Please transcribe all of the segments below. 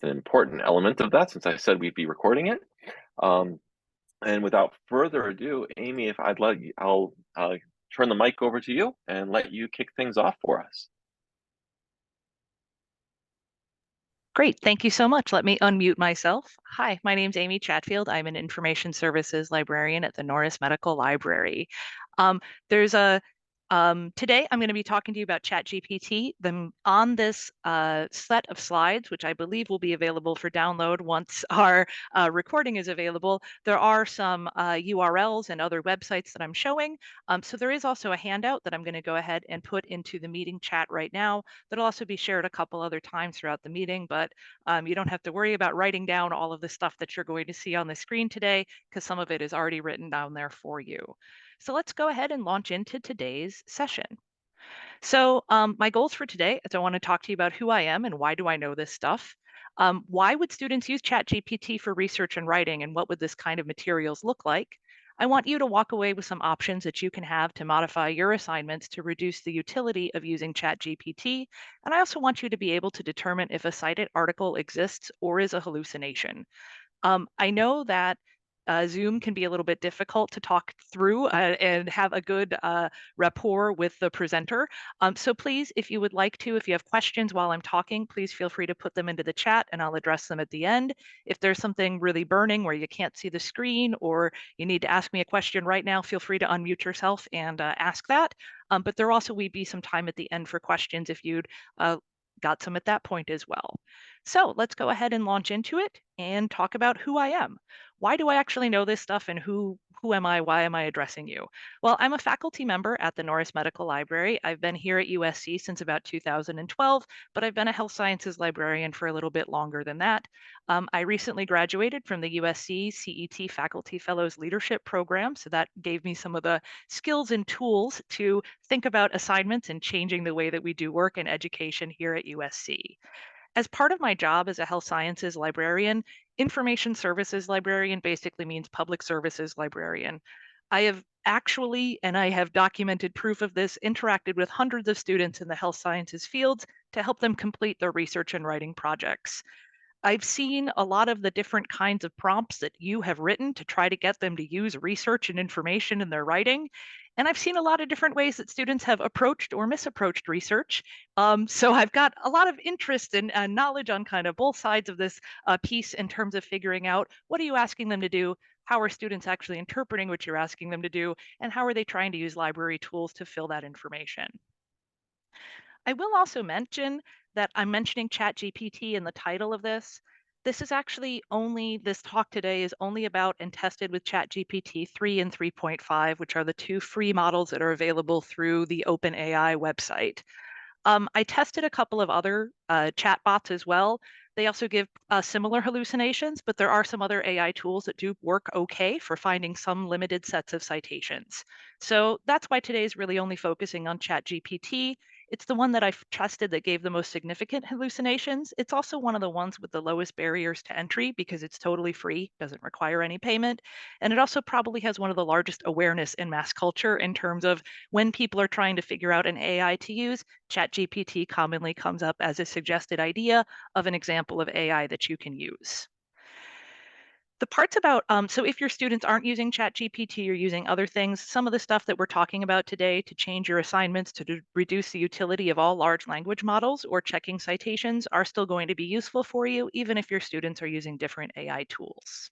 an important element of that since I said we'd be recording it. Um, and without further ado, Amy, if I'd let you, I'll turn the mic over to you and let you kick things off for us. Great, thank you so much. Let me unmute myself. Hi, my name's Amy Chatfield. I'm an information services librarian at the Norris Medical Library. Um, there's a Today I'm going to be talking to you about ChatGPT. On this set of slides, which I believe will be available for download once our recording is available, there are some URLs and other websites that I'm showing. So there is also a handout that I'm going to go ahead and put into the meeting chat right now. That'll also be shared a couple other times throughout the meeting, but you don't have to worry about writing down all of the stuff that you're going to see on the screen today because some of it is already written down there for you. So let's go ahead and launch into today's session. So my goals for today is I want to talk to you about who I am and why do I know this stuff. Why would students use ChatGPT for research and writing, and what would this kind of materials look like? I want you to walk away with some options that you can have to modify your assignments to reduce the utility of using ChatGPT. And I also want you to be able to determine if a cited article exists or is a hallucination. I know that Zoom can be a little bit difficult to talk through and have a good rapport with the presenter. So please, if you would like to, if you have questions while I'm talking, please feel free to put them into the chat and I'll address them at the end. If there's something really burning where you can't see the screen or you need to ask me a question right now, feel free to unmute yourself and ask that. But there also will be some time at the end for questions if you'd got some at that point as well. So let's go ahead and launch into it and talk about who I am. Why do I actually know this stuff and who am I? Why am I addressing you? Well, I'm a faculty member at the Norris Medical Library. I've been here at USC since about 2012, but I've been a health sciences librarian for a little bit longer than that. I recently graduated from the USC CET Faculty Fellows Leadership Program, so that gave me some of the skills and tools to think about assignments and changing the way that we do work in education here at USC. As part of my job as a health sciences librarian, information services librarian basically means public services librarian. I have actually, and I have documented proof of this, interacted with hundreds of students in the health sciences fields to help them complete their research and writing projects. I've seen a lot of the different kinds of prompts that you have written to try to get them to use research and information in their writing. And I've seen a lot of different ways that students have approached or misapproached research. So I've got a lot of interest and knowledge on kind of both sides of this piece in terms of figuring out what are you asking them to do? How are students actually interpreting what you're asking them to do? And how are they trying to use library tools to fill that information? I will also mention that I'm mentioning ChatGPT in the title of this. This is actually only, this talk today is only about and tested with ChatGPT 3 and 3.5, which are the two free models that are available through the OpenAI website. I tested a couple of other chatbots as well. They also give similar hallucinations, but there are some other AI tools that do work okay for finding some limited sets of citations. So that's why today is really only focusing on ChatGPT. It's the one that I've tested that gave the most significant hallucinations. It's also one of the ones with the lowest barriers to entry because it's totally free, doesn't require any payment. And it also probably has one of the largest awareness in mass culture in terms of when people are trying to figure out an AI to use, ChatGPT commonly comes up as a suggested idea of an example of AI that you can use. The parts about, so if your students aren't using ChatGPT or using other things, some of the stuff that we're talking about today to change your assignments to reduce the utility of all large language models or checking citations are still going to be useful for you, even if your students are using different AI tools.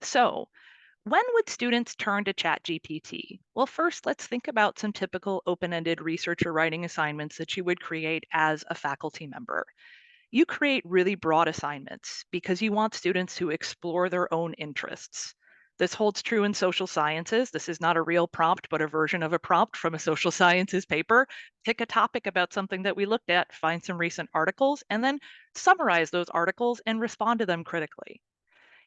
So when would students turn to ChatGPT? Well, first, let's think about some typical open-ended research or writing assignments that you would create as a faculty member. You create really broad assignments because you want students to explore their own interests. This holds true in social sciences. This is not a real prompt, but a version of a prompt from a social sciences paper. Pick a topic about something that we looked at, find some recent articles, and then summarize those articles and respond to them critically.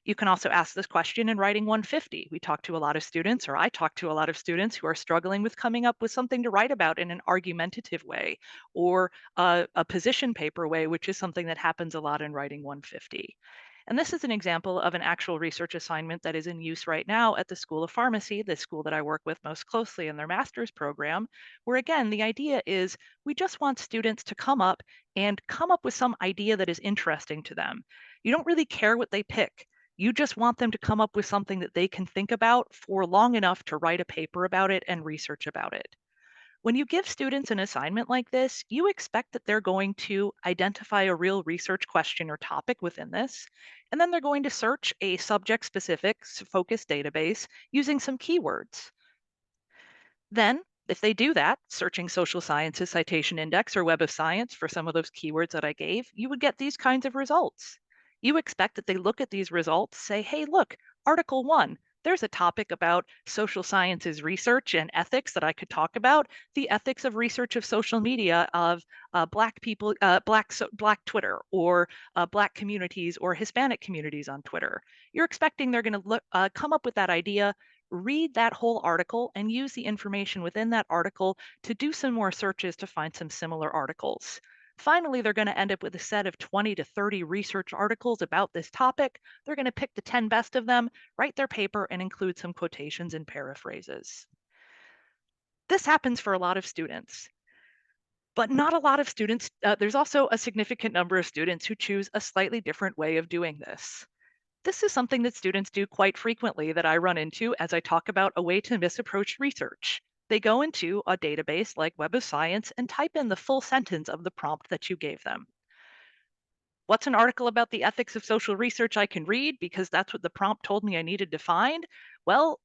You can also ask this question in Writing 150. We talk to a lot of students, or I talk to a lot of students who are struggling with coming up with something to write about in an argumentative way or a position paper way, which is something that happens a lot in Writing 150. And this is an example of an actual research assignment that is in use right now at the School of Pharmacy, the school that I work with most closely in their master's program, where again, the idea is we just want students to come up with some idea that is interesting to them. You don't really care what they pick. You just want them to come up with something that they can think about for long enough to write a paper about it and research about it. When you give students an assignment like this, you expect that they're going to identify a real research question or topic within this, and then they're going to search a subject specific focused database using some keywords. Then, if they do that, searching social sciences citation index or web of science for some of those keywords that I gave, you would get these kinds of results. You expect that they look at these results, say, hey, look, Article 1, there's a topic about social sciences research and ethics that I could talk about, the ethics of research of social media of Black people, Black Twitter, or Black communities or Hispanic communities on Twitter. You're expecting they're going to come up with that idea, read that whole article, and use the information within that article to do some more searches to find some similar articles. Finally, they're going to end up with a set of 20 to 30 research articles about this topic. They're going to pick the 10 best of them, write their paper, and include some quotations and paraphrases. This happens for a lot of students, but not a lot of students. There's also a significant number of students who choose a slightly different way of doing this. This is something that students do quite frequently that I run into as I talk about a way to misapproach research. They go into a database like Web of Science and type in the full sentence of the prompt that you gave them. What's an article about the ethics of social research I can read because that's what the prompt told me I needed to find? Well,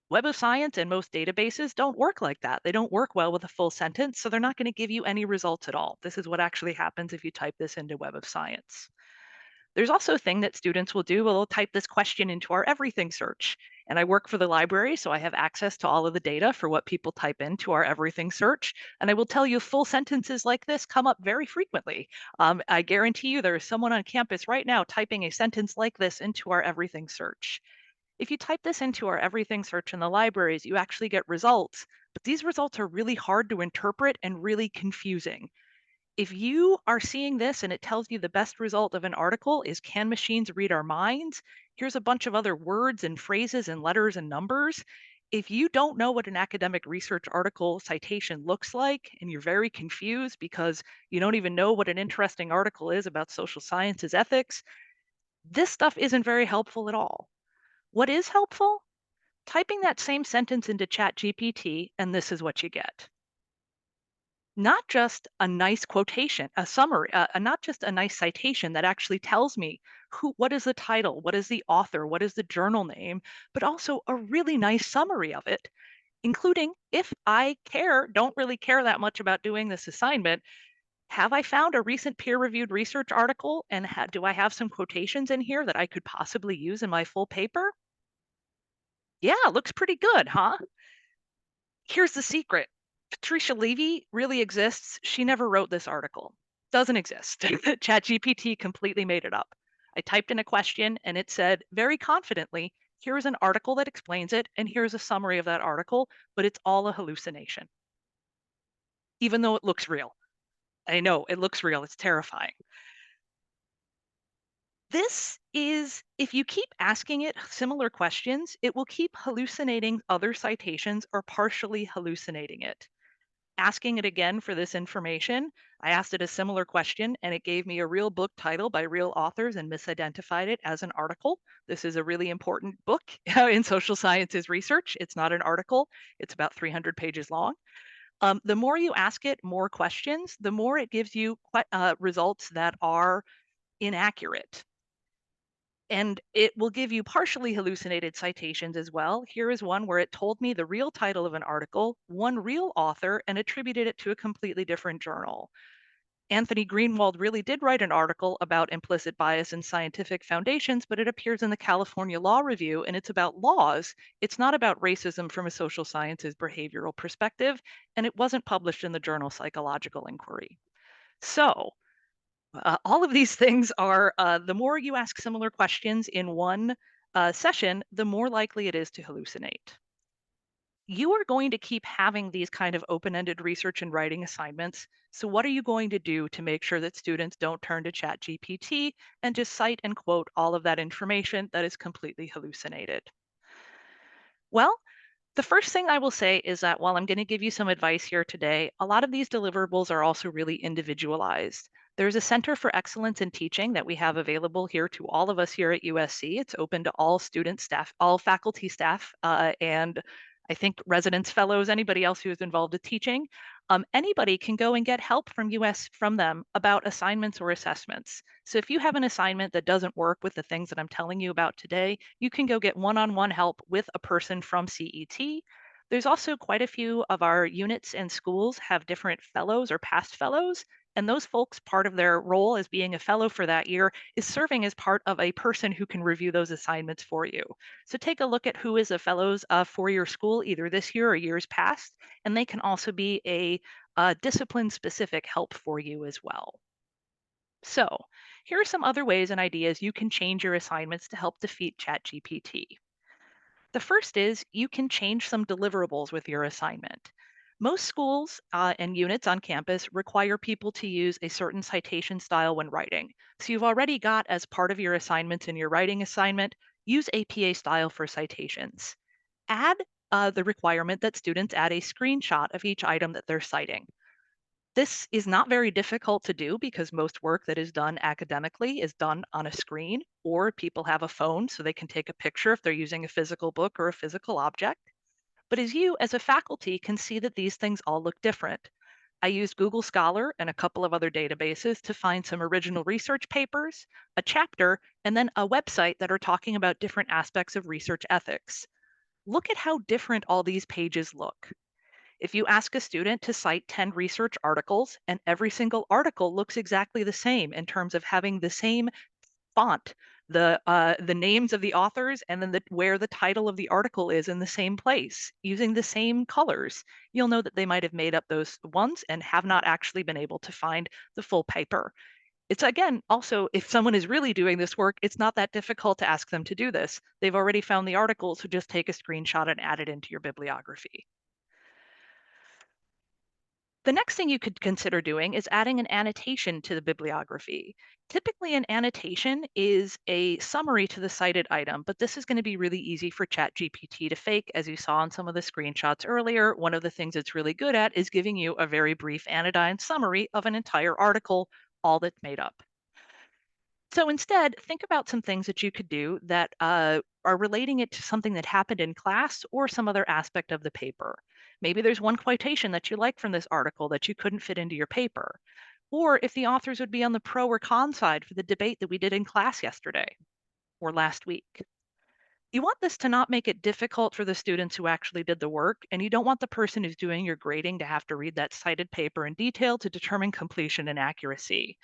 Web of Science and most databases don't work like that. They don't work well with a full sentence, so they're not going to give you any results at all. This is what actually happens if you type this into Web of Science. There's also a thing that students will do. Well, they'll type this question into our everything search. And I work for the library, so I have access to all of the data for what people type into our everything search. And I will tell you, full sentences like this come up very frequently. I guarantee you there is someone on campus right now typing a sentence like this into our everything search. If you type this into our everything search in the libraries, you actually get results. But these results are really hard to interpret and really confusing. If you are seeing this and it tells you the best result of an article is can machines read our minds? Here's a bunch of other words and phrases and letters and numbers. If you don't know what an academic research article citation looks like and you're very confused because you don't even know what an interesting article is about social sciences ethics, this stuff isn't very helpful at all. What is helpful? Typing that same sentence into ChatGPT, and this is what you get. Not just a nice quotation, a summary, not just a nice citation that actually tells me what is the title, what is the author, what is the journal name, but also a really nice summary of it, including if I don't really care that much about doing this assignment, have I found a recent peer-reviewed research article and do I have some quotations in here that I could possibly use in my full paper? Yeah, looks pretty good, huh? Here's the secret. Patricia Levy really exists. She never wrote this article. Doesn't exist. ChatGPT completely made it up. I typed in a question and it said very confidently, here's an article that explains it, and here's a summary of that article, but it's all a hallucination, even though it looks real. I know it looks real. It's terrifying. This is, if you keep asking it similar questions, it will keep hallucinating other citations or partially hallucinating it. Asking it again for this information, I asked it a similar question and it gave me a real book title by real authors and misidentified it as an article. This is a really important book in social sciences research. It's not an article, it's about 300 pages long. The more you ask it more questions, the more it gives you results that are inaccurate. And it will give you partially hallucinated citations as well. Here is one where it told me the real title of an article, one real author, and attributed it to a completely different journal. Anthony Greenwald really did write an article about implicit bias in scientific foundations, but it appears in the California Law Review, and it's about laws. It's not about racism from a social sciences behavioral perspective, and it wasn't published in the journal Psychological Inquiry. So all of these things are, the more you ask similar questions in one session, the more likely it is to hallucinate. You are going to keep having these kind of open-ended research and writing assignments. So what are you going to do to make sure that students don't turn to ChatGPT and just cite and quote all of that information that is completely hallucinated? Well, the first thing I will say is that while I'm going to give you some advice here today, a lot of these deliverables are also really individualized. There's a Center for Excellence in Teaching that we have available here to all of us here at USC. It's open to all student staff, all faculty staff, and I think residents, fellows, anybody else who is involved with teaching. Anybody can go and get help from them about assignments or assessments. So if you have an assignment that doesn't work with the things that I'm telling you about today, you can go get one-on-one help with a person from CET. There's also quite a few of our units and schools have different fellows or past fellows, and those folks, part of their role as being a fellow for that year is serving as part of a person who can review those assignments for you. So take a look at who is a fellows for your school, either this year or years past, and they can also be a discipline-specific help for you as well. So here are some other ways and ideas you can change your assignments to help defeat ChatGPT. The first is you can change some deliverables with your assignment. Most schools and units on campus require people to use a certain citation style when writing. So you've already got as part of your assignments in your writing assignment, use APA style for citations. Add the requirement that students add a screenshot of each item that they're citing. This is not very difficult to do because most work that is done academically is done on a screen, or people have a phone so they can take a picture if they're using a physical book or a physical object. But as you, as a faculty, can see that these things all look different. I used Google Scholar and a couple of other databases to find some original research papers, a chapter, and then a website that are talking about different aspects of research ethics. Look at how different all these pages look. If you ask a student to cite 10 research articles and every single article looks exactly the same in terms of having the same font, the names of the authors, and then where the title of the article is in the same place, using the same colors, you'll know that they might have made up those ones and have not actually been able to find the full paper. It's again, also, if someone is really doing this work, it's not that difficult to ask them to do this. They've already found the article, so just take a screenshot and add it into your bibliography. The next thing you could consider doing is adding an annotation to the bibliography. Typically, an annotation is a summary to the cited item, but this is going to be really easy for ChatGPT to fake. As you saw in some of the screenshots earlier, one of the things it's really good at is giving you a very brief anodyne summary of an entire article, all that's made up. So instead, think about some things that you could do that are relating it to something that happened in class or some other aspect of the paper. Maybe there's one quotation that you like from this article that you couldn't fit into your paper. Or if the authors would be on the pro or con side for the debate that we did in class yesterday or last week. You want this to not make it difficult for the students who actually did the work, and you don't want the person who's doing your grading to have to read that cited paper in detail to determine completion and accuracy.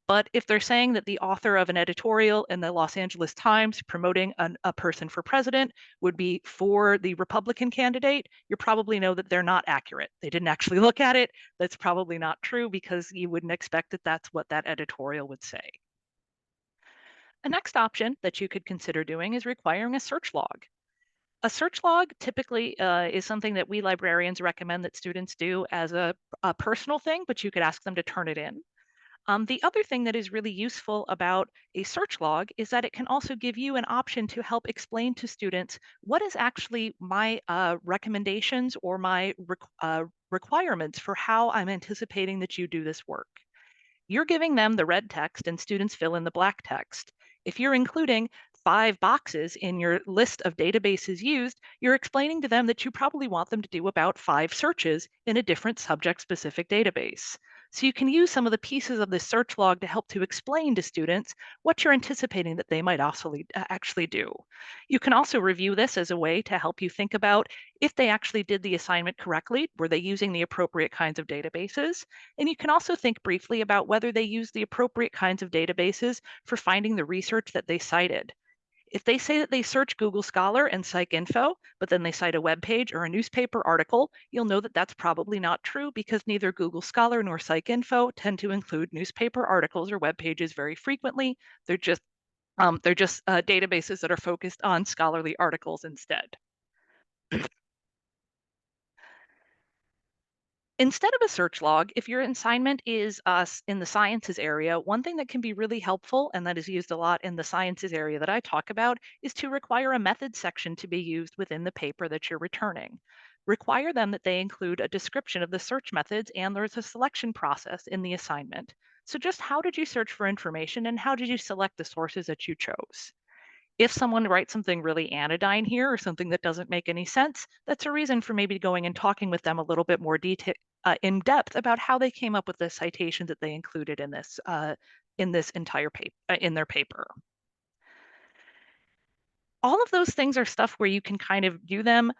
But if they're saying that the author of an editorial in the Los Angeles Times promoting a person for president would be for the Republican candidate, you probably know that they're not accurate. They didn't actually look at it. That's probably not true because you wouldn't expect that that's what that editorial would say. A next option that you could consider doing is requiring a search log. A search log typically is something that we librarians recommend that students do as a personal thing, but you could ask them to turn it in. The other thing that is really useful about a search log is that it can also give you an option to help explain to students what is actually my recommendations or my requirements for how I'm anticipating that you do this work. You're giving them the red text and students fill in the black text. If you're including 5 boxes in your list of databases used, you're explaining to them that you probably want them to do about 5 searches in a different subject-specific database. So you can use some of the pieces of this search log to help to explain to students what you're anticipating that they might also actually do. You can also review this as a way to help you think about if they actually did the assignment correctly, were they using the appropriate kinds of databases? And you can also think briefly about whether they use the appropriate kinds of databases for finding the research that they cited. If they say that they search Google Scholar and PsycInfo, but then they cite a web page or a newspaper article, you'll know that that's probably not true because neither Google Scholar nor PsycInfo tend to include newspaper articles or web pages very frequently. They're just databases that are focused on scholarly articles instead. Instead of a search log, if your assignment is in the sciences area, one thing that can be really helpful and that is used a lot in the sciences area that I talk about is to require a method section to be used within the paper that you're returning. Require them that they include a description of the search methods and there's a selection process in the assignment. So just how did you search for information and how did you select the sources that you chose? If someone writes something really anodyne here or something that doesn't make any sense, that's a reason for maybe going and talking with them a little bit more in depth about how they came up with the citation that they included in this entire paper in their paper. All of those things are stuff where you can kind of do them.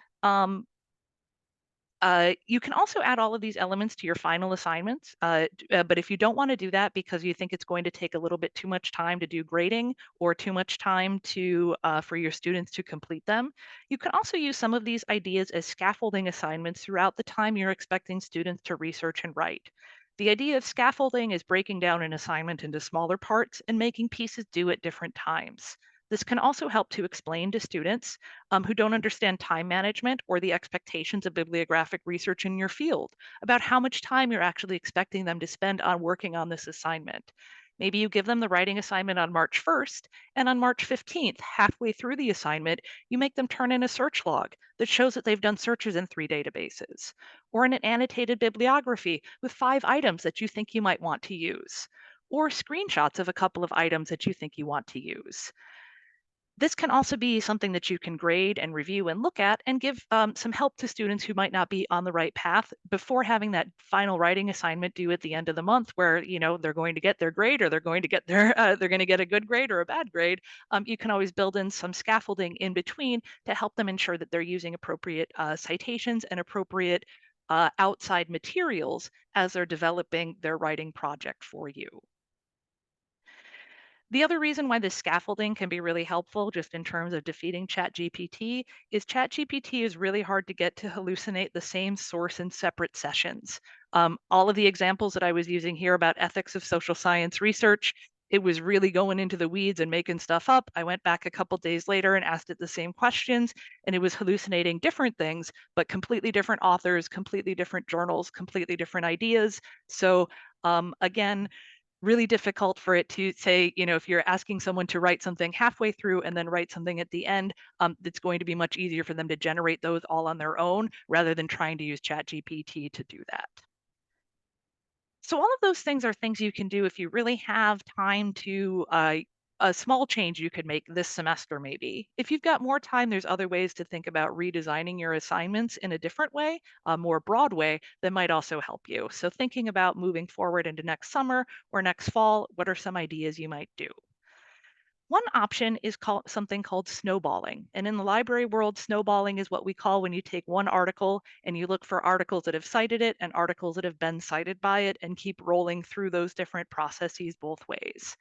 You can also add all of these elements to your final assignments, but if you don't want to do that because you think it's going to take a little bit too much time to do grading or too much time for your students to complete them, you can also use some of these ideas as scaffolding assignments throughout the time you're expecting students to research and write. The idea of scaffolding is breaking down an assignment into smaller parts and making pieces due at different times. This can also help to explain to students who don't understand time management or the expectations of bibliographic research in your field about how much time you're actually expecting them to spend on working on this assignment. Maybe you give them the writing assignment on March 1st, and on March 15th, halfway through the assignment, you make them turn in a search log that shows that they've done searches in 3 databases, or in an annotated bibliography with 5 items that you think you might want to use, or screenshots of a couple of items that you think you want to use. This can also be something that you can grade and review and look at and give some help to students who might not be on the right path before having that final writing assignment due at the end of the month where, they're going to get their grade or they're going to get they're going to get a good grade or a bad grade. You can always build in some scaffolding in between to help them ensure that they're using appropriate citations and appropriate outside materials as they're developing their writing project for you. The other reason why this scaffolding can be really helpful, just in terms of defeating ChatGPT, is ChatGPT is really hard to get to hallucinate the same source in separate sessions. All of the examples that I was using here about ethics of social science research, it was really going into the weeds and making stuff up. I went back a couple days later and asked it the same questions, and it was hallucinating different things, but completely different authors, completely different journals, completely different ideas. So again, really difficult for it to say, if you're asking someone to write something halfway through and then write something at the end, it's going to be much easier for them to generate those all on their own rather than trying to use ChatGPT to do that. So all of those things are things you can do if you really have time to a small change you could make this semester, maybe. If you've got more time, there's other ways to think about redesigning your assignments in a different way, a more broad way that might also help you. So thinking about moving forward into next summer or next fall, what are some ideas you might do? One option is something called snowballing. And in the library world, snowballing is what we call when you take one article and you look for articles that have cited it and articles that have been cited by it and keep rolling through those different processes both ways.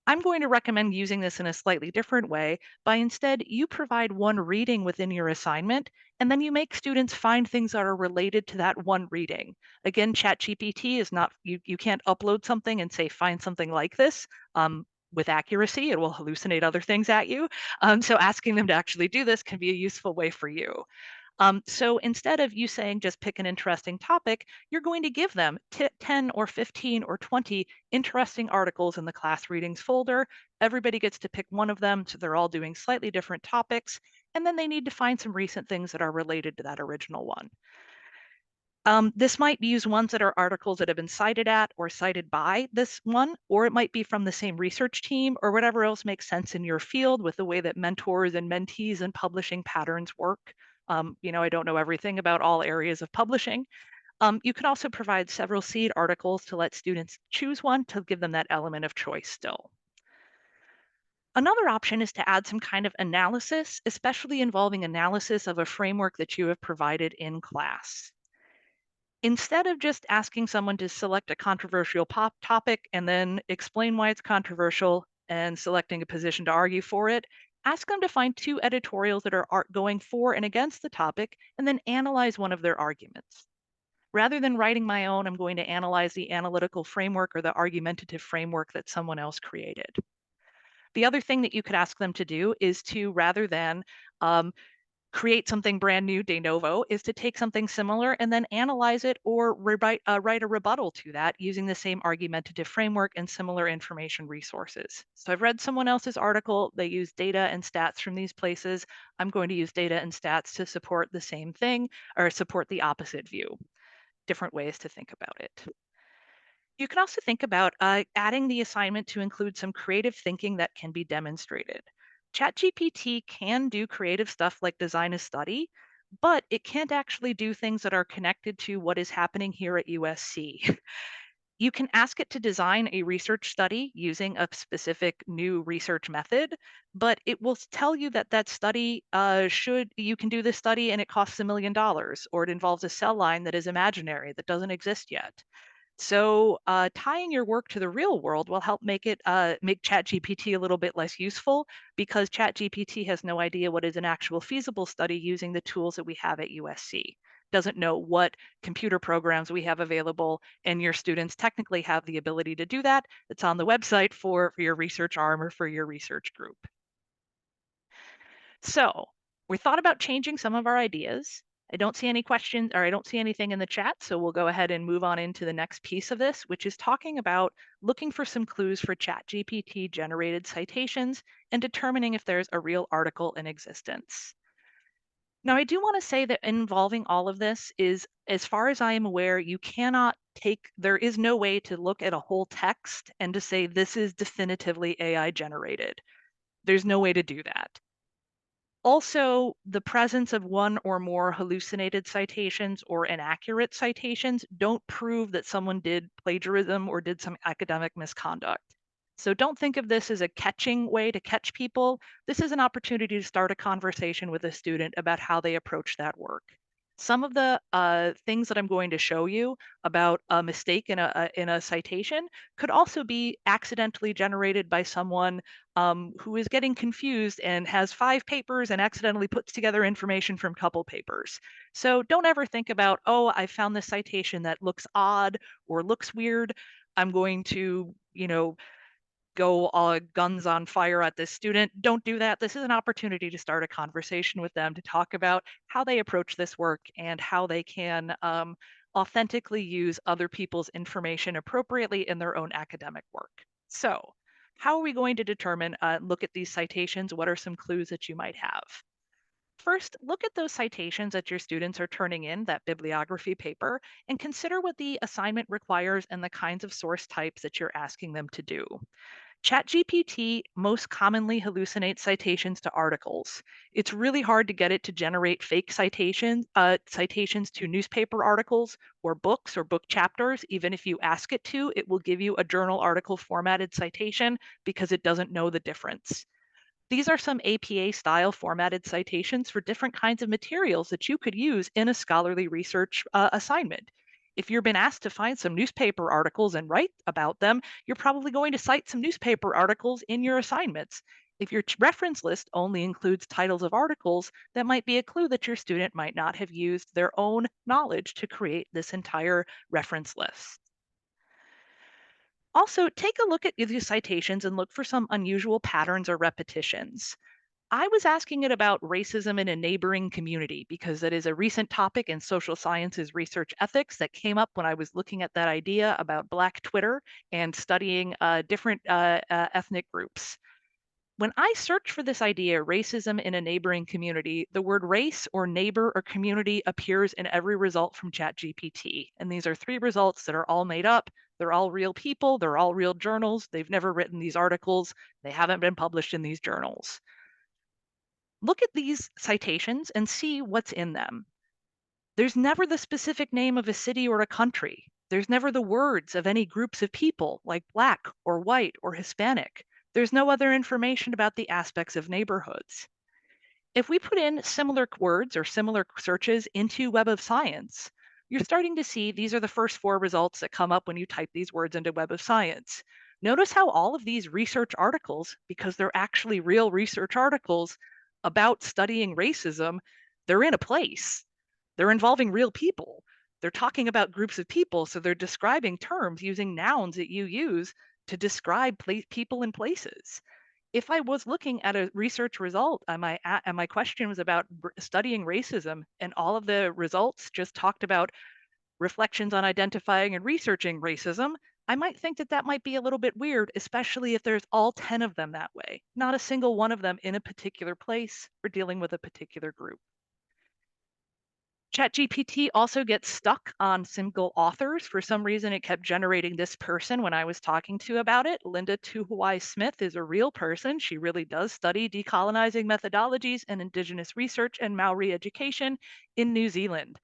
I'm going to recommend using this in a slightly different way by instead you provide one reading within your assignment and then you make students find things that are related to that one reading. Again, ChatGPT is not, you can't upload something and say, find something like this. With accuracy, it will hallucinate other things at you. So asking them to actually do this can be a useful way for you. So instead of you saying just pick an interesting topic, you're going to give them 10 or 15 or 20 interesting articles in the class readings folder. Everybody gets to pick one of them, so they're all doing slightly different topics, and then they need to find some recent things that are related to that original one. This might use ones that are articles that have been cited at or cited by this one, or it might be from the same research team or whatever else makes sense in your field with the way that mentors and mentees and publishing patterns work. I don't know everything about all areas of publishing. You can also provide several seed articles to let students choose one to give them that element of choice still. Another option is to add some kind of analysis, especially involving analysis of a framework that you have provided in class. Instead of just asking someone to select a controversial topic and then explain why it's controversial and selecting a position to argue for it, ask them to find 2 editorials that are going for and against the topic and then analyze one of their arguments. Rather than writing my own, I'm going to analyze the analytical framework or the argumentative framework that someone else created. The other thing that you could ask them to do is to, rather than create something brand new de novo is to take something similar and then analyze it or write a rebuttal to that using the same argumentative framework and similar information resources. So I've read someone else's article, they use data and stats from these places. I'm going to use data and stats to support the same thing or support the opposite view. Different ways to think about it. You can also think about adding the assignment to include some creative thinking that can be demonstrated. ChatGPT can do creative stuff like design a study, but it can't actually do things that are connected to what is happening here at USC. You can ask it to design a research study using a specific new research method, but it will tell you that that study you can do this study and it costs $1 million, or it involves a cell line that is imaginary that doesn't exist yet. So tying your work to the real world will help make ChatGPT a little bit less useful because ChatGPT has no idea what is an actual feasible study using the tools that we have at USC. Doesn't know what computer programs we have available, and your students technically have the ability to do that. It's on the website for your research arm or for your research group. So we thought about changing some of our ideas. I don't see any questions, or I don't see anything in the chat, so we'll go ahead and move on into the next piece of this, which is talking about looking for some clues for ChatGPT generated citations and determining if there's a real article in existence. Now, I do want to say that involving all of this is, as far as I am aware, there is no way to look at a whole text and to say this is definitively AI generated. There's no way to do that. Also, the presence of one or more hallucinated citations or inaccurate citations don't prove that someone did plagiarism or did some academic misconduct. So don't think of this as a catching way to catch people. This is an opportunity to start a conversation with a student about how they approach that work. Some of the things that I'm going to show you about a mistake in a citation could also be accidentally generated by someone who is getting confused and has 5 papers and accidentally puts together information from a couple papers. So don't ever think about, oh, I found this citation that looks odd or looks weird. I'm going to, go all guns on fire at this student. Don't do that. This is an opportunity to start a conversation with them to talk about how they approach this work and how they can authentically use other people's information appropriately in their own academic work. So how are we going to determine, look at these citations? What are some clues that you might have? First, look at those citations that your students are turning in, that bibliography paper, and consider what the assignment requires and the kinds of source types that you're asking them to do. ChatGPT most commonly hallucinates citations to articles. It's really hard to get it to generate fake citations to newspaper articles or book chapters. Even if you ask it to, it will give you a journal article formatted citation because it doesn't know the difference. These are some APA style formatted citations for different kinds of materials that you could use in a scholarly research assignment. If you've been asked to find some newspaper articles and write about them, you're probably going to cite some newspaper articles in your assignments. If your reference list only includes titles of articles, that might be a clue that your student might not have used their own knowledge to create this entire reference list. Also, take a look at these citations and look for some unusual patterns or repetitions. I was asking it about racism in a neighboring community because that is a recent topic in social sciences research ethics that came up when I was looking at that idea about Black Twitter and studying different ethnic groups. When I search for this idea, racism in a neighboring community, the word race or neighbor or community appears in every result from ChatGPT. And these are 3 results that are all made up. They're all real people. They're all real journals. They've never written these articles. They haven't been published in these journals. Look at these citations and see what's in them. There's never the specific name of a city or a country. There's never the words of any groups of people like Black or white or Hispanic. There's no other information about the aspects of neighborhoods. If we put in similar words or similar searches into Web of Science, you're starting to see these are the first 4 results that come up when you type these words into Web of Science. Notice how all of these research articles, because they're actually real research articles about studying racism, they're in a place. They're involving real people. They're talking about groups of people, so they're describing terms using nouns that you use to describe people and places. if I was looking at a research result and my question was about studying racism, and all of the results just talked about reflections on identifying and researching racism, I might think that that might be a little bit weird, especially if there's all 10 of them that way, not a single one of them in a particular place or dealing with a particular group. ChatGPT also gets stuck on single authors. For some reason, it kept generating this person when I was talking to about it. Linda Tuhuwai Smith is a real person. She really does study decolonizing methodologies and Indigenous research and Maori education in New Zealand.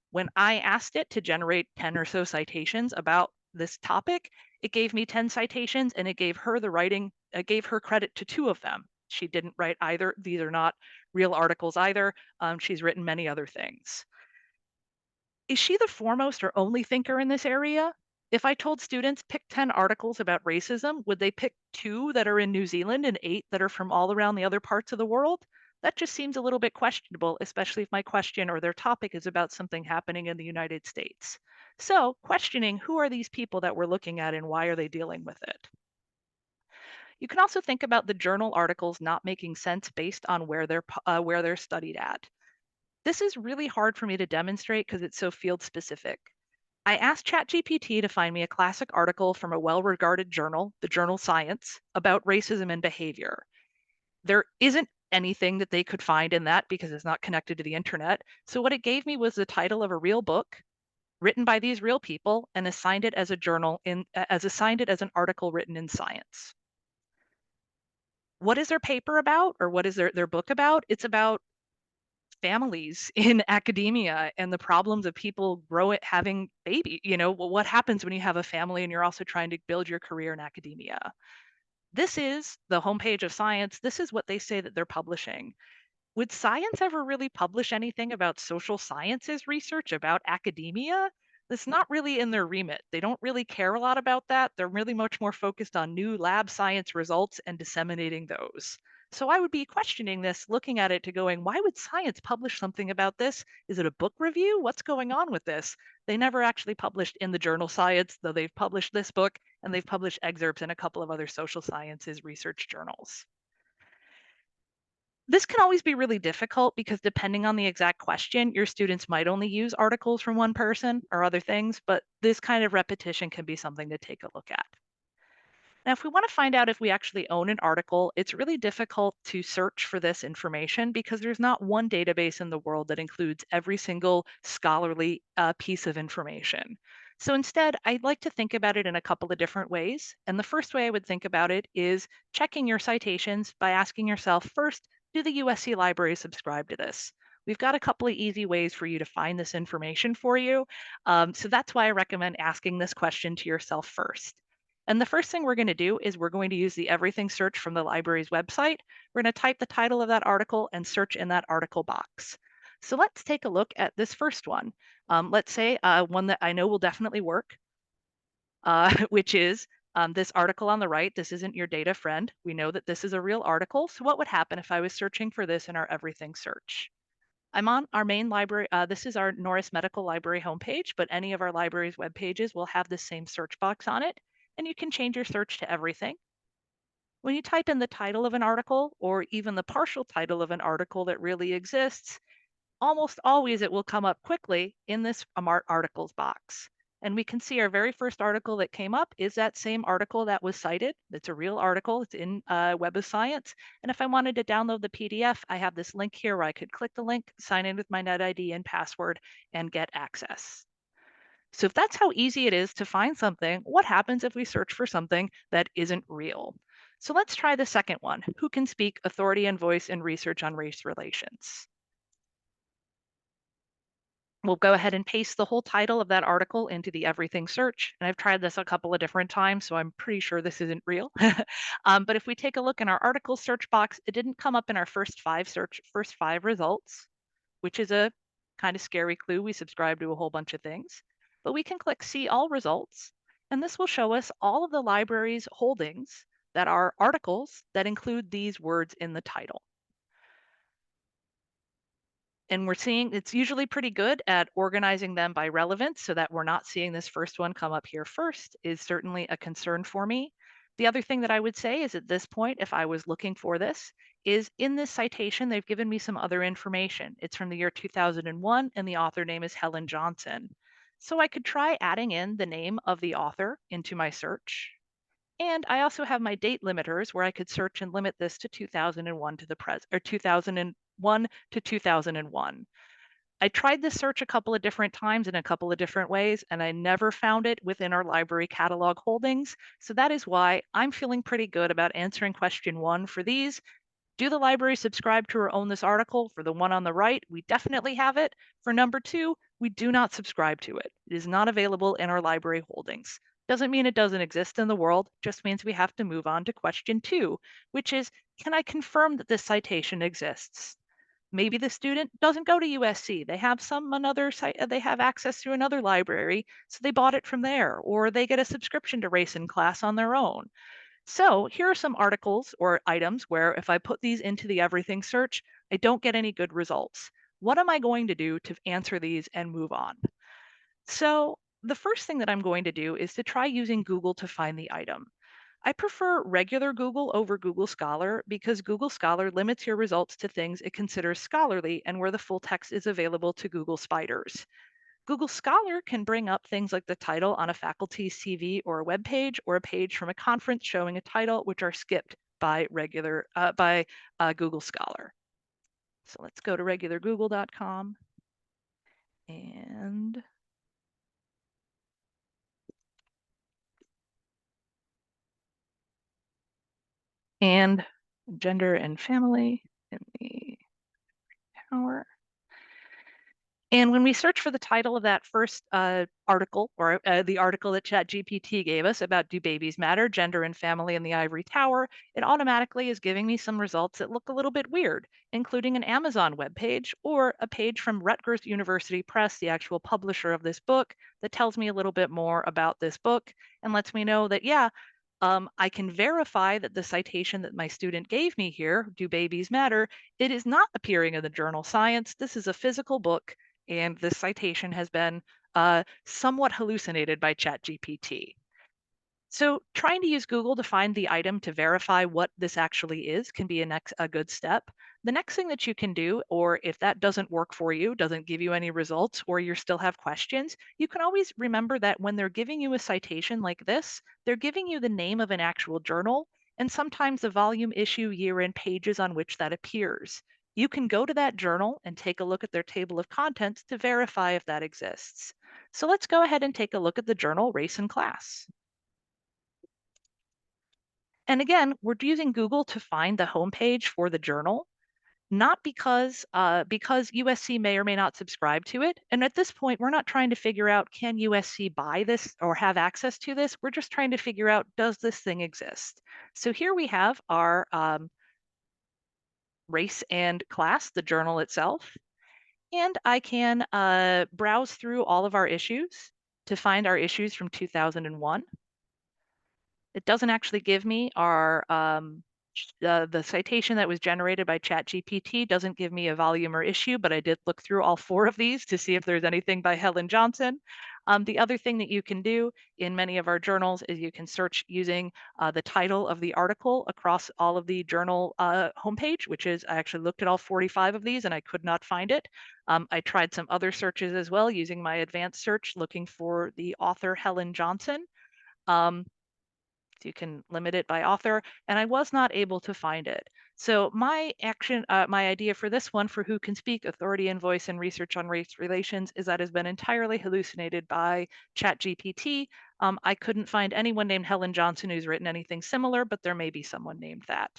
When I asked it to generate 10 or so citations about this topic, it gave me 10 citations and it gave her it gave her credit to 2 of them. She didn't write either. These are not real articles either. She's written many other things. Is she the foremost or only thinker in this area? If I told students pick 10 articles about racism, would they pick 2 that are in New Zealand and 8 that are from all around the other parts of the world? That just seems a little bit questionable, especially if my question or their topic is about something happening in the United States. So, questioning who are these people that we're looking at and why are they dealing with it? You can also think about the journal articles not making sense based on where they're studied at. This is really hard for me to demonstrate because it's so field specific. I asked ChatGPT to find me a classic article from a well-regarded journal, the journal Science, about racism and behavior. There isn't anything that they could find in that because it's not connected to the internet. So what it gave me was the title of a real book written by these real people and assigned it as assigned it as an article written in Science. What is their paper about, or what is their book about? It's about families in academia and the problems of people having baby. What happens when you have a family and you're also trying to build your career in academia. This is the homepage of Science. This is what they say that they're publishing. Would Science ever really publish anything about social sciences research about academia? That's not really in their remit. They don't really care a lot about that. They're really much more focused on new lab science results and disseminating those. So I would be questioning this, looking at it to going, why would Science publish something about this? Is it a book review? What's going on with this? They never actually published in the journal Science, though they've published this book and they've published excerpts in a couple of other social sciences research journals. This can always be really difficult because depending on the exact question, your students might only use articles from one person or other things, but this kind of repetition can be something to take a look at. Now, if we want to find out if we actually own an article, it's really difficult to search for this information because there's not one database in the world that includes every single scholarly piece of information. So instead, I'd like to think about it in a couple of different ways. And the first way I would think about it is checking your citations by asking yourself first, do the USC Libraries subscribe to this? We've got a couple of easy ways for you to find this information for you. So that's why I recommend asking this question to yourself first. And the first thing we're going to do is we're going to use the everything search from the library's website. We're going to type the title of that article and search in that article box. So let's take a look at this first one. Let's say one that I know will definitely work, which is this article on the right. This isn't your data friend. We know that this is a real article. So what would happen if I was searching for this in our everything search? I'm on our main library. This is our Norris Medical Library homepage, but any of our library's web pages will have the same search box on it. And you can change your search to everything. When you type in the title of an article or even the partial title of an article that really exists, almost always it will come up quickly in this articles box. And we can see our very first article that came up is that same article that was cited. It's a real article. It's in Web of Science. And if I wanted to download the PDF, I have this link here where I could click the link, sign in with my NetID and password, and get access. So if that's how easy it is to find something, what happens if we search for something that isn't real? So let's try the second one. Who can speak authority and voice in research on race relations? We'll go ahead and paste the whole title of that article into the everything search. And I've tried this a couple of different times, so I'm pretty sure this isn't real. But if we take a look in our article search box, it didn't come up in our first five results, which is a kind of scary clue. We subscribe to a whole bunch of things. But we can click see all results, and this will show us all of the library's holdings that are articles that include these words in the title. And we're seeing it's usually pretty good at organizing them by relevance so that we're not seeing this first one come up here first is certainly a concern for me. The other thing that I would say is at this point, if I was looking for this, is in this citation, they've given me some other information. It's from the year 2001, and the author name is Helen Johnson. So I could try adding in the name of the author into my search. And I also have my date limiters where I could search and limit this to 2001 to the present, or 2001 to 2001. I tried this search a couple of different times in a couple of different ways, and I never found it within our library catalog holdings. So that is why I'm feeling pretty good about answering question 1 for these. Do the library subscribe to or own this article? For the one on the right, we definitely have it. For number 2, we do not subscribe to it. It is not available in our library holdings. Doesn't mean it doesn't exist in the world, just means we have to move on to question 2, which is, can I confirm that this citation exists? Maybe the student doesn't go to USC. They have another site, they have access to another library, so they bought it from there, or they get a subscription to Race in Class on their own. So here are some articles or items where if I put these into the everything search, I don't get any good results. What am I going to do to answer these and move on? So the first thing that I'm going to do is to try using Google to find the item. I prefer regular Google over Google Scholar because Google Scholar limits your results to things it considers scholarly and where the full text is available to Google spiders. Google Scholar can bring up things like the title on a faculty's CV or a web page or a page from a conference showing a title, which are skipped by Google Scholar. So let's go to regulargoogle.com and gender and family in the power. And when we search for the title of that first article, or the article that ChatGPT gave us about Do Babies Matter? Gender and Family in the Ivory Tower, it automatically is giving me some results that look a little bit weird, including an Amazon webpage or a page from Rutgers University Press, the actual publisher of this book, that tells me a little bit more about this book and lets me know that, yeah, I can verify that the citation that my student gave me here, Do Babies Matter? It is not appearing in the journal Science. This is a physical book, and this citation has been somewhat hallucinated by ChatGPT. So trying to use Google to find the item to verify what this actually is can be a good step. The next thing that you can do, or if that doesn't work for you, doesn't give you any results, or you still have questions, you can always remember that when they're giving you a citation like this, they're giving you the name of an actual journal and sometimes the volume, issue, year, and pages on which that appears. You can go to that journal and take a look at their table of contents to verify if that exists. So let's go ahead and take a look at the journal Race and Class. And again, we're using Google to find the homepage for the journal, not because USC may or may not subscribe to it. And at this point, we're not trying to figure out, can USC buy this or have access to this? We're just trying to figure out, does this thing exist? So here we have our Race and Class, the journal itself. And I can browse through all of our issues to find our issues from 2001. It doesn't actually give me our the citation that was generated by ChatGPT doesn't give me a volume or issue, but I did look through all 4 of these to see if there's anything by Helen Johnson. The other thing that you can do in many of our journals is you can search using the title of the article across all of the journal homepage, which is, I actually looked at all 45 of these and I could not find it. I tried some other searches as well using my advanced search looking for the author Helen Johnson. You can limit it by author, and I was not able to find it. So my idea for this one, for Who Can Speak, Authority and Voice and Research on Race Relations, is that has been entirely hallucinated by ChatGPT. I couldn't find anyone named Helen Johnson who's written anything similar, but there may be someone named that.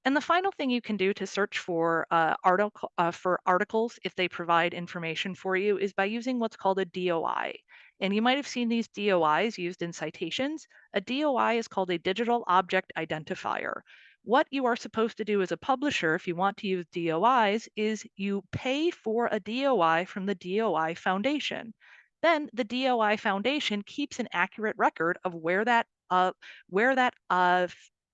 And the final thing you can do to search for articles, if they provide information for you, is by using what's called a DOI. And you might have seen these DOIs used in citations. A DOI is called a digital object identifier. What you are supposed to do as a publisher, if you want to use DOIs, is you pay for a DOI from the DOI Foundation. Then the DOI Foundation keeps an accurate record of where that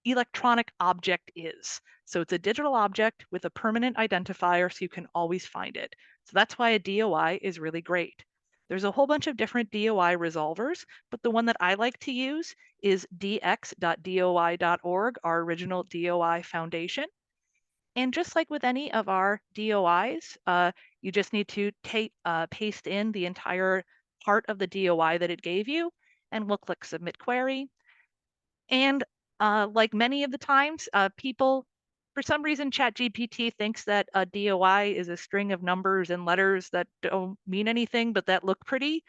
electronic object is. So it's a digital object with a permanent identifier so you can always find it. So that's why a DOI is really great. There's a whole bunch of different DOI resolvers, but the one that I like to use is dx.doi.org, our original DOI foundation. And just like with any of our DOIs, you just need to paste in the entire part of the DOI that it gave you, and we'll click Submit Query. And like many of the times, people, for some reason, ChatGPT thinks that a DOI is a string of numbers and letters that don't mean anything, but that look pretty.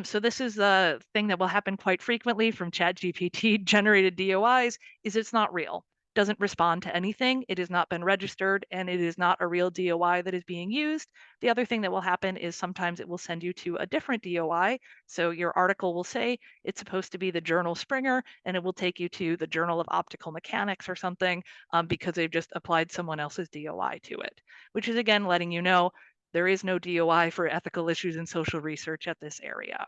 So this is a thing that will happen quite frequently from ChatGPT generated DOIs, is it's not real. Doesn't respond to anything. It has not been registered, and it is not a real DOI that is being used. The other thing that will happen is sometimes it will send you to a different DOI. So your article will say it's supposed to be the Journal Springer, and it will take you to the Journal of Optical Mechanics or something, because they've just applied someone else's DOI to it, which is again letting you know there is no DOI for ethical issues in social research at this area.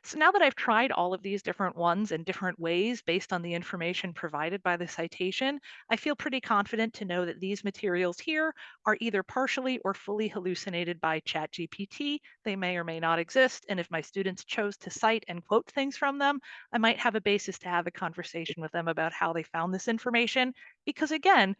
So now that I've tried all of these different ones in different ways based on the information provided by the citation, I feel pretty confident to know that these materials here are either partially or fully hallucinated by ChatGPT. They may or may not exist, and if my students chose to cite and quote things from them, I might have a basis to have a conversation with them about how they found this information. Because again,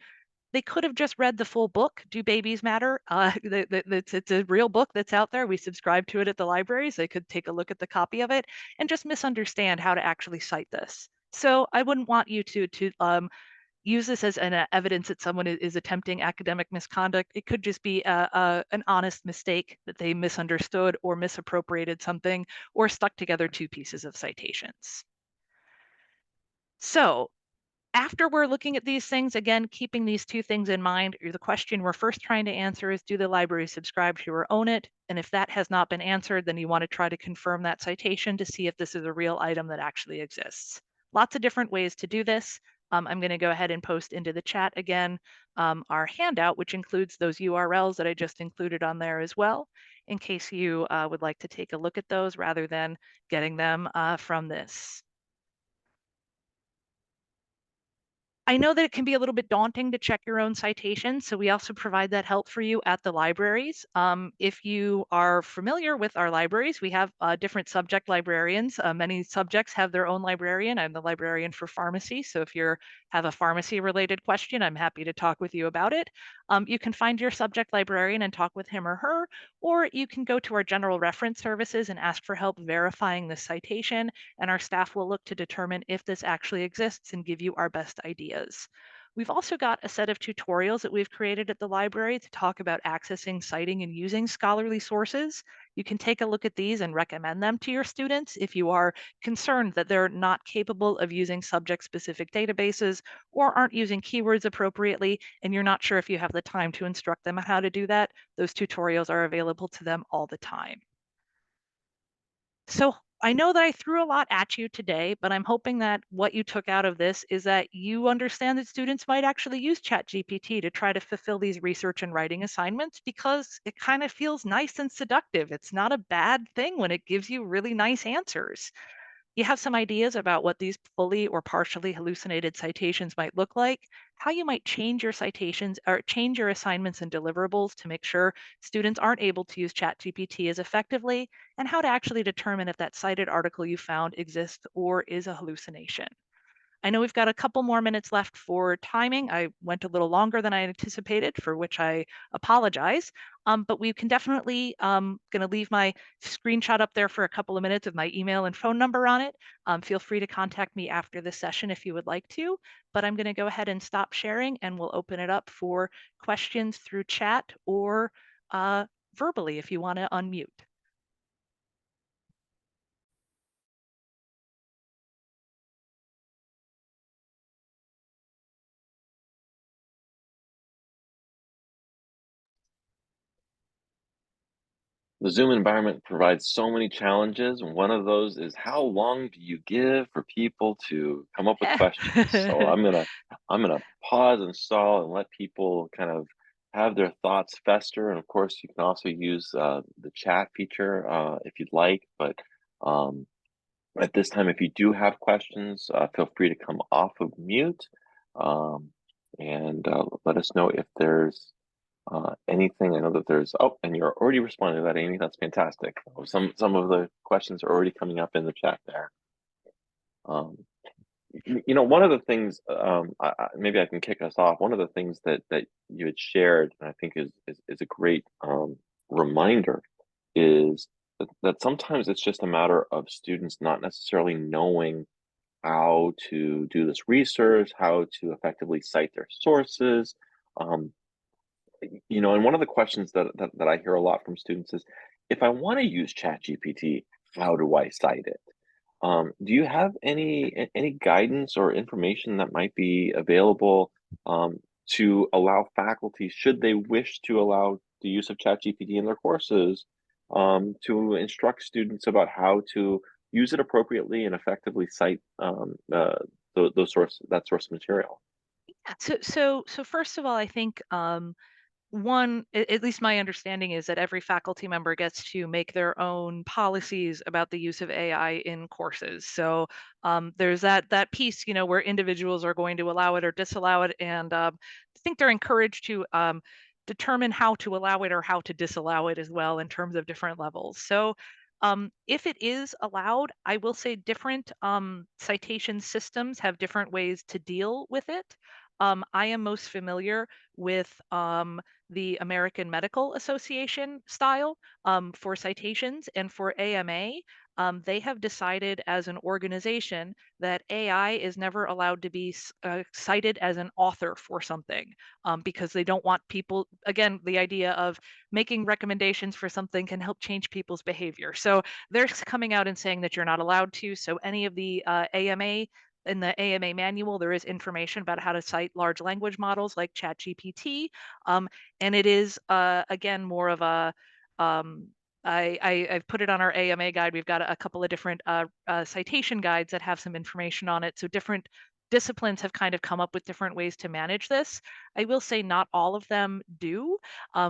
they could have just read the full book, Do Babies Matter? It's a real book that's out there. We subscribe to it at the libraries. They could take a look at the copy of it and just misunderstand how to actually cite this. So I wouldn't want you to use this as an evidence that someone is attempting academic misconduct. It could just be an honest mistake that they misunderstood or misappropriated something or stuck together two pieces of citations. So after we're looking at these things, again, keeping these two things in mind, the question we're first trying to answer is, do the libraries subscribe to or own it? And if that has not been answered, then you want to try to confirm that citation to see if this is a real item that actually exists. Lots of different ways to do this. I'm going to go ahead and post into the chat again our handout, which includes those URLs that I just included on there as well, in case you would like to take a look at those rather than getting them from this. I know that it can be a little bit daunting to check your own citations, so we also provide that help for you at the libraries. If you are familiar with our libraries, we have different subject librarians. Many subjects have their own librarian. I'm the librarian for pharmacy, so if you have a pharmacy-related question, I'm happy to talk with you about it. You can find your subject librarian and talk with him or her, or you can go to our general reference services and ask for help verifying the citation, and our staff will look to determine if this actually exists and give you our best ideas. We've also got a set of tutorials that we've created at the library to talk about accessing, citing, and using scholarly sources. You can take a look at these and recommend them to your students if you are concerned that they're not capable of using subject-specific databases or aren't using keywords appropriately, and you're not sure if you have the time to instruct them on how to do that. Those tutorials are available to them all the time. So I know that I threw a lot at you today, but I'm hoping that what you took out of this is that you understand that students might actually use ChatGPT to try to fulfill these research and writing assignments because it kind of feels nice and seductive. It's not a bad thing when it gives you really nice answers. You have some ideas about what these fully or partially hallucinated citations might look like, how you might change your citations or change your assignments and deliverables to make sure students aren't able to use ChatGPT as effectively, and how to actually determine if that cited article you found exists or is a hallucination. I know we've got a couple more minutes left for timing. I went a little longer than I anticipated, for which I apologize. But we can definitely going to leave my screenshot up there for a couple of minutes with my email and phone number on it. Feel free to contact me after this session if you would like to. But I'm going to go ahead and stop sharing, and we'll open it up for questions through chat or verbally if you want to unmute. The Zoom environment provides so many challenges. One of those is how long do you give for people to come up with questions? So I'm gonna pause and stall and let people kind of have their thoughts fester. And of course, you can also use the chat feature if you'd like. But um, at this time, if you do have questions, feel free to come off of mute um, and let us know if there's Anything? I know that there's, oh, and you're already responding to that, Amy. That's fantastic. Some of the questions are already coming up in the chat there. Um, one of the things, maybe I can kick us off. One of the things that you had shared, and I think is a great reminder, is that sometimes it's just a matter of students not necessarily knowing how to do this research, how to effectively cite their sources. Um, and one of the questions that I hear a lot from students is, if I want to use ChatGPT, how do I cite it? Do you have any guidance or information that might be available to allow faculty, should they wish to allow the use of ChatGPT in their courses, to instruct students about how to use it appropriately and effectively cite that source material? Yeah. So first of all, I think one, at least my understanding is that every faculty member gets to make their own policies about the use of AI in courses. So there's that piece, where individuals are going to allow it or disallow it, and I think they're encouraged to determine how to allow it or how to disallow it as well in terms of different levels. So if it is allowed, I will say different citation systems have different ways to deal with it. I am most familiar with the American Medical Association style for citations, and for AMA. They have decided as an organization that AI is never allowed to be cited as an author for something, because they don't want people, again, the idea of making recommendations for something can help change people's behavior. So they're coming out and saying that you're not allowed to. So any of the AMA, in the AMA manual, there is information about how to cite large language models like ChatGPT. And it is, again, more of a, um, I've put it on our AMA guide. We've got a couple of different citation guides that have some information on it. So different disciplines have kind of come up with different ways to manage this. I will say not all of them do.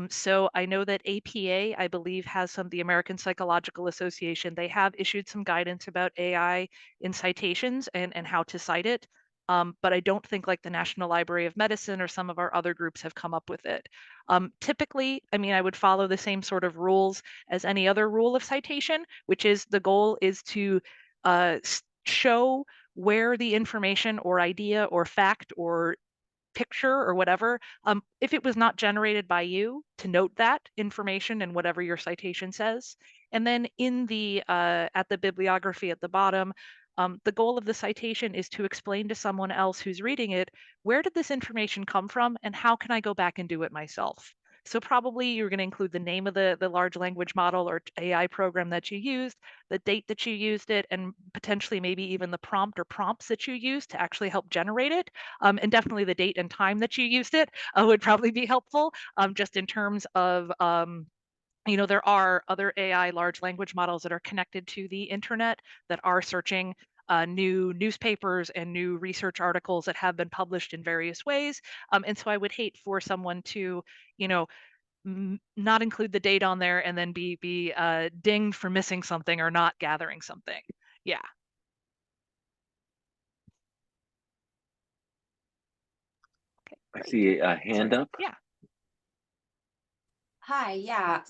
So I know that APA, I believe, has some, the American Psychological Association, they have issued some guidance about AI in citations and how to cite it. But I don't think like the National Library of Medicine or some of our other groups have come up with it. Typically, I mean, I would follow the same sort of rules as any other rule of citation, which is the goal is to show where the information or idea or fact or picture or whatever, if it was not generated by you, to note that information and whatever your citation says. And then in the at the bibliography at the bottom, the goal of the citation is to explain to someone else who's reading it, where did this information come from and how can I go back and do it myself? So probably you're going to include the name of the large language model or AI program that you used, the date that you used it, and potentially maybe even the prompt or prompts that you used to actually help generate it. And definitely the date and time that you used it would probably be helpful, just in terms of there are other AI large language models that are connected to the internet that are searching new newspapers and new research articles that have been published in various ways. And so I would hate for someone to, you know, not include the date on there and then be dinged for missing something or not gathering something. Yeah. Okay, I great. see a hand up. Yeah. Hi, yeah.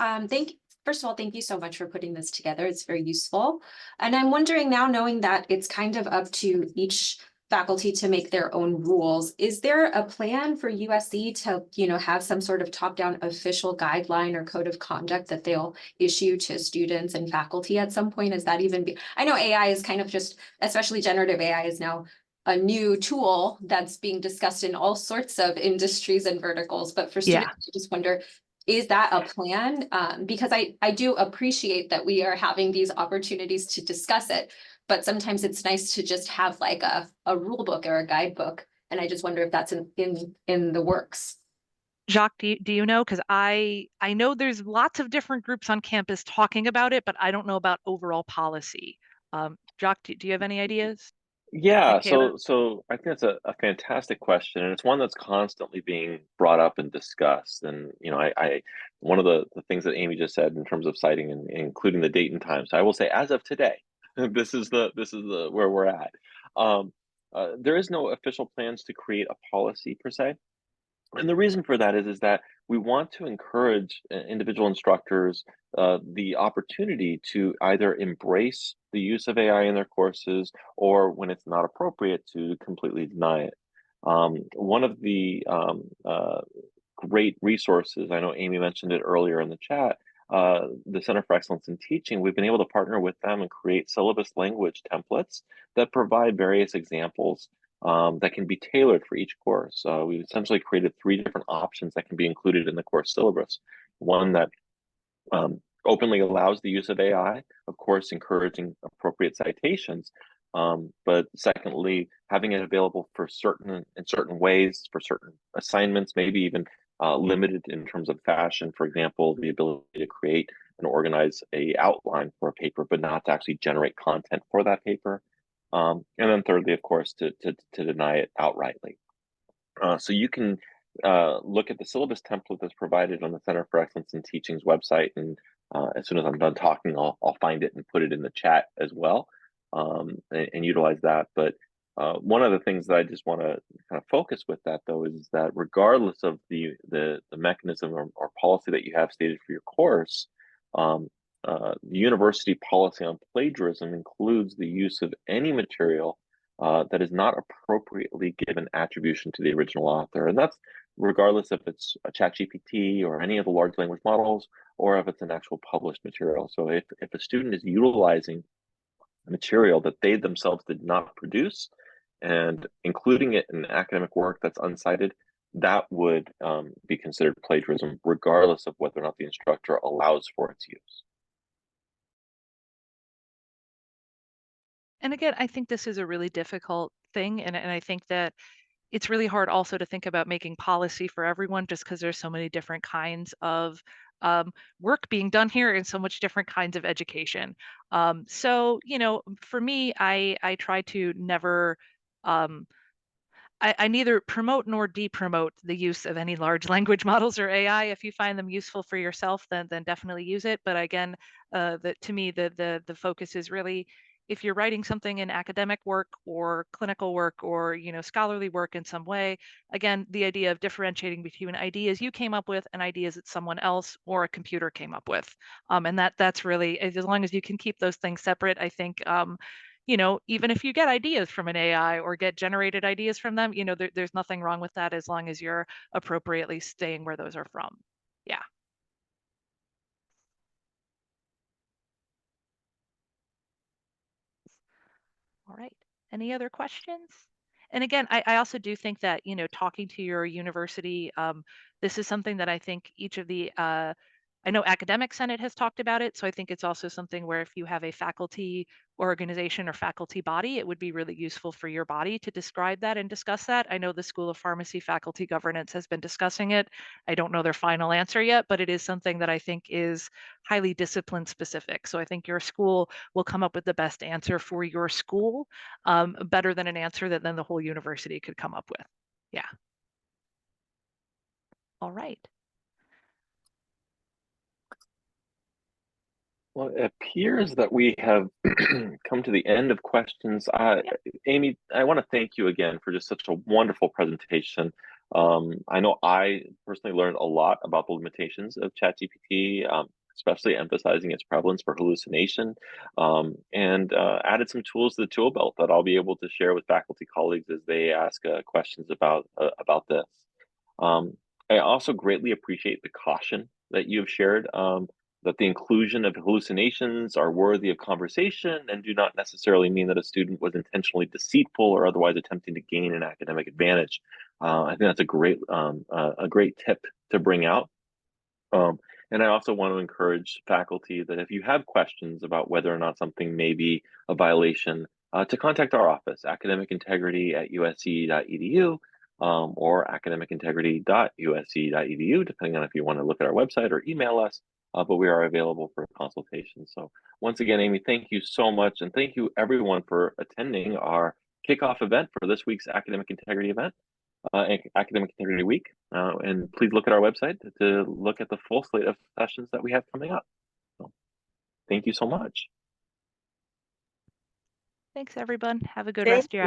First of all, thank you so much for putting this together. It's very useful. And I'm wondering now, knowing that it's kind of up to each faculty to make their own rules, is there a plan for USC to, have some sort of top-down official guideline or code of conduct that they'll issue to students and faculty at some point? Is that even I know AI is kind of just, especially generative AI is now a new tool that's being discussed in all sorts of industries and verticals, but for Yeah. students, I just wonder, is that a plan? Because I do appreciate that we are having these opportunities to discuss it, but sometimes it's nice to just have like a rule book or a guidebook. And I just wonder if that's in the works. Jacques, do you know? Because I know there's lots of different groups on campus talking about it, but I don't know about overall policy. Jacques, do you have any ideas? Yeah, Michaela? so I think that's a fantastic question, and it's one that's constantly being brought up and discussed. And I one of the things that Amy just said in terms of citing and including the date and time. So I will say, as of today, this is the where we're at. There is no official plans to create a policy per se. And the reason for that is that we want to encourage individual instructors the opportunity to either embrace the use of AI in their courses, or when it's not appropriate, to completely deny it. One of the great resources, I know Amy mentioned it earlier in the chat, the Center for Excellence in Teaching, we've been able to partner with them and create syllabus language templates that provide various examples that can be tailored for each course. We've essentially created 3 different options that can be included in the course syllabus. One that openly allows the use of AI, of course, encouraging appropriate citations, but secondly, having it available for certain ways, for certain assignments, maybe even limited in terms of fashion. For example, the ability to create and organize a outline for a paper, but not to actually generate content for that paper. And then thirdly, of course, to deny it outrightly. So you can look at the syllabus template that's provided on the Center for Excellence in Teaching's website, and as soon as I'm done talking, I'll find it and put it in the chat as well, and utilize that. But one of the things that I just want to kind of focus with that, though, is that regardless of the mechanism or policy that you have stated for your course, the university policy on plagiarism includes the use of any material that is not appropriately given attribution to the original author. And that's regardless if it's a ChatGPT or any of the large language models, or if it's an actual published material. So if a student is utilizing material that they themselves did not produce and including it in academic work that's uncited, that would be considered plagiarism, regardless of whether or not the instructor allows for its use. And again, I think this is a really difficult thing, and I think that it's really hard also to think about making policy for everyone, just because there's so many different kinds of work being done here and so much different kinds of education. So, for me, I try to never um, I neither promote nor depromote the use of any large language models or AI. If you find them useful for yourself, then definitely use it. But again, to me, the focus is really, if you're writing something in academic work or clinical work or scholarly work in some way, again, the idea of differentiating between ideas you came up with and ideas that someone else or a computer came up with, and that's really, as long as you can keep those things separate, I think. Even if you get ideas from an AI or get generated ideas from them, there's nothing wrong with that, as long as you're appropriately staying where those are from. Yeah. All right. Any other questions? And again, I also do think that, talking to your university, this is something that I think each of the I know Academic Senate has talked about it, so I think it's also something where if you have a faculty organization or faculty body, it would be really useful for your body to describe that and discuss that. I know the School of Pharmacy Faculty Governance has been discussing it. I don't know their final answer yet, but it is something that I think is highly discipline specific. So I think your school will come up with the best answer for your school, better than an answer that then the whole university could come up with. Yeah. All right. Well, it appears that we have come to the end of questions. Amy, I want to thank you again for just such a wonderful presentation. I know I personally learned a lot about the limitations of ChatGPT, especially emphasizing its prevalence for hallucination, and added some tools to the tool belt that I'll be able to share with faculty colleagues as they ask questions about this. I also greatly appreciate the caution that you've shared. That the inclusion of hallucinations are worthy of conversation and do not necessarily mean that a student was intentionally deceitful or otherwise attempting to gain an academic advantage. I think that's a great tip to bring out. And I also want to encourage faculty that if you have questions about whether or not something may be a violation, to contact our office, academicintegrity@usc.edu, or academicintegrity.usc.edu, depending on if you want to look at our website or email us. But we are available for consultation. So once again, Amy, thank you so much. And thank you everyone for attending our kickoff event for this week's Academic Integrity event, Academic Integrity Week. And please look at our website to look at the full slate of sessions that we have coming up. So thank you so much. Thanks, everyone. Have a good rest of your